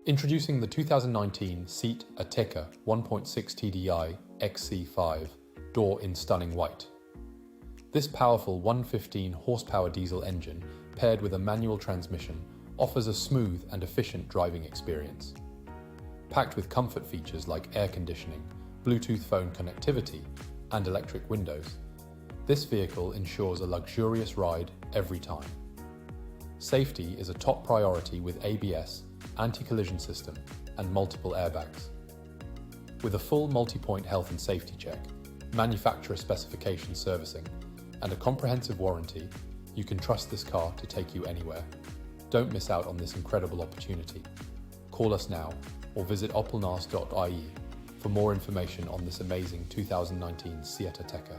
Introducing the 2019 Seat Ateca 1.6tdi XC5 door in stunning white. This powerful 115 horsepower diesel engine paired with a manual transmission offers a smooth and efficient driving experience. Packed with comfort features like air conditioning, Bluetooth phone connectivity, and electric windows, this vehicle ensures a luxurious ride every time. Safety is a top priority with ABS, anti-collision system, and multiple airbags. With a full multi-point health and safety check, manufacturer specification servicing, and a comprehensive warranty, you can trust this car to take you anywhere. Don't miss out on this incredible opportunity. Call us now or visit opelnaas.ie for more information on this amazing 2019 Seat Ateca.